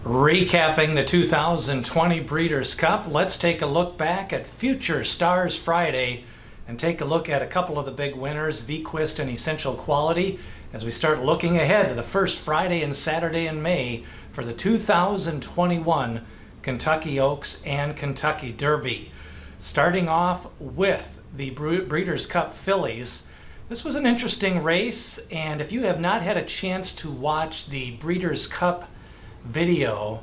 Recapping the 2020 Breeders' Cup, let's take a look back at Future Stars Friday and take a look at a couple of the big winners, Vequist and Essential Quality, as we start looking ahead to the first Friday and Saturday in May for the 2021 Kentucky Oaks and Kentucky Derby. Starting off with the Breeders' Cup fillies. This was an interesting race, and if you have not had a chance to watch the Breeders' Cup video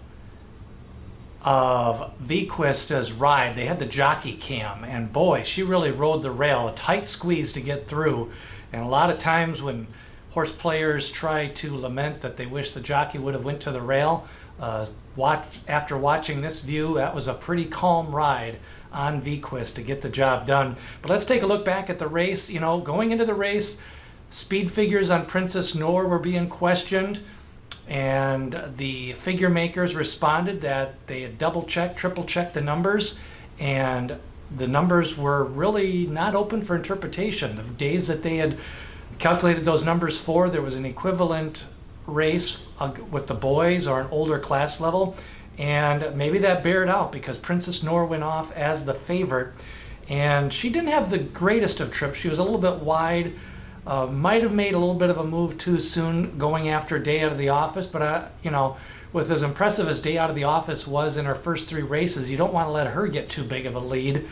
of Vequist's ride, they had the jockey cam, and boy, she really rode the rail, a tight squeeze to get through. And a lot of times when horse players try to lament that they wish the jockey would have went to the rail, after watching this view, that was a pretty calm ride on Vequist to get the job done. But let's take a look back at the race. You know, going into the race, speed figures on Princess Noor were being questioned, and the figure makers responded that they had double-checked, triple-checked the numbers, and the numbers were really not open for interpretation. The days that they had calculated those numbers for, there was an equivalent race with the boys or an older class level, and maybe that bared out because Princess Noor went off as the favorite, and she didn't have the greatest of trips. She was a little bit wide. Might have made a little bit of a move too soon going after Day Out of the Office, but you know, with as impressive as Day Out of the Office was in her first three races, you don't want to let her get too big of a lead.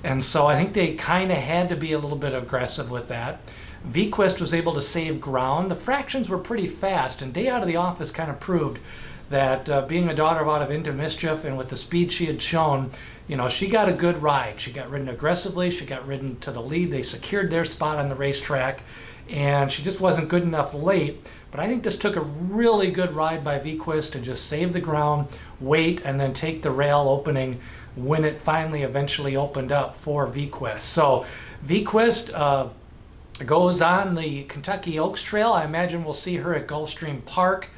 And so I think they kind of had to be a little bit aggressive with that. Vequist was able to save ground. The fractions were pretty fast, and Day Out of the Office kind of proved that being a daughter of Out of Into Mischief and with the speed she had shown, you know, she got a good ride. She got ridden aggressively. She got ridden to the lead. They secured their spot on the racetrack, and she just wasn't good enough late. But I think this took a really good ride by Vequist to just save the ground, wait, and then take the rail opening when it finally eventually opened up for Vequist. So Vequist goes on the Kentucky Oaks Trail. I imagine we'll see her at Gulfstream Park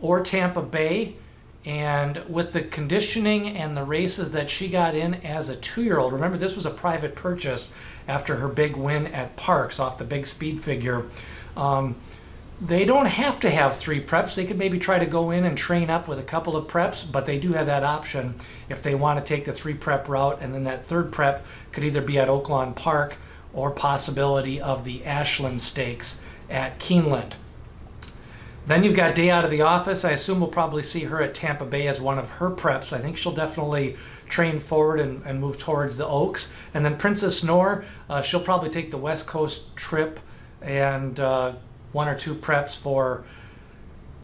or Tampa Bay. And with the conditioning and the races that she got in as a 2-year-old, remember this was a private purchase after her big win at Parks off the big speed figure. They don't have to have 3 preps. They could maybe try to go in and train up with a couple of preps, but they do have that option if they want to take the 3 prep route, and then that 3rd prep could either be at Oaklawn Park or possibility of the Ashland Stakes at Keeneland. Then you've got Day Out of the Office. I assume we'll probably see her at Tampa Bay as one of her preps. I think she'll definitely train forward and move towards the Oaks. And then Princess Noor, she'll probably take the West Coast trip and 1 or 2 preps for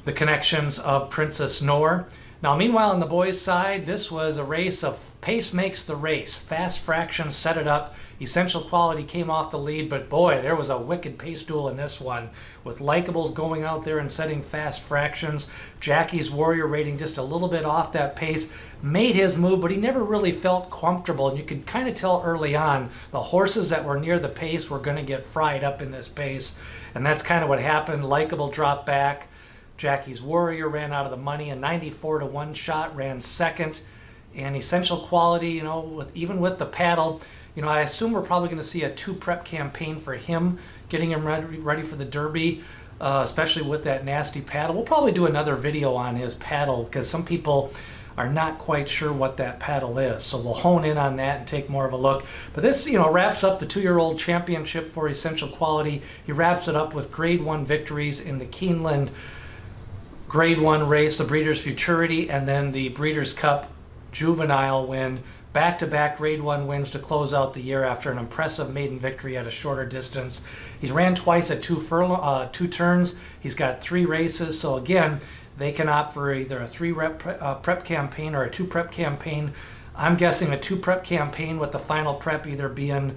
the connections of Princess Noor. Now, meanwhile, on the boys' side, this was a race of pace makes the race. Fast fractions set it up. Essential Quality came off the lead, but boy, there was a wicked pace duel in this one, with Likeables going out there and setting fast fractions. Jackie's Warrior rating just a little bit off that pace, made his move, but he never really felt comfortable, and you could kind of tell early on the horses that were near the pace were going to get fried up in this pace, and that's kind of what happened. Likeable dropped back. Jackie's Warrior ran out of the money. A 94-1 shot ran second, and Essential Quality, you know, even with the paddle, you know, I assume we're probably going to see a 2 prep campaign for him, getting him ready for the Derby, especially with that nasty paddle. We'll probably do another video on his paddle because some people are not quite sure what that paddle is. So we'll hone in on that and take more of a look. But this, you know, wraps up the 2-year-old championship for Essential Quality. He wraps it up with Grade 1 victories in the Keeneland Grade 1 race, the Breeders' Futurity, and then the Breeders' Cup Juvenile win. Back-to-back Grade 1 wins to close out the year after an impressive maiden victory at a shorter distance. He's ran twice at 2 turns. He's got 3 races. So again, they can opt for either a 3 prep campaign or a 2 prep campaign. I'm guessing a 2 prep campaign with the final prep either being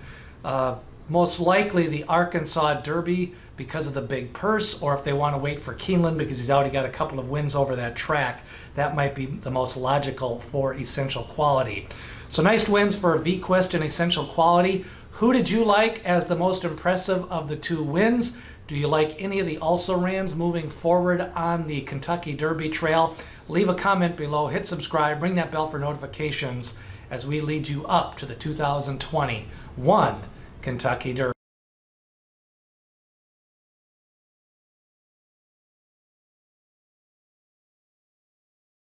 most likely the Arkansas Derby because of the big purse, or if they want to wait for Keeneland because he's already got a couple of wins over that track, that might be the most logical for Essential Quality. So nice wins for Vequist and Essential Quality. Who did you like as the most impressive of the 2 wins? Do you like any of the also-rans moving forward on the Kentucky Derby trail? Leave a comment below, hit subscribe, ring that bell for notifications as we lead you up to the 2021 Kentucky Derby.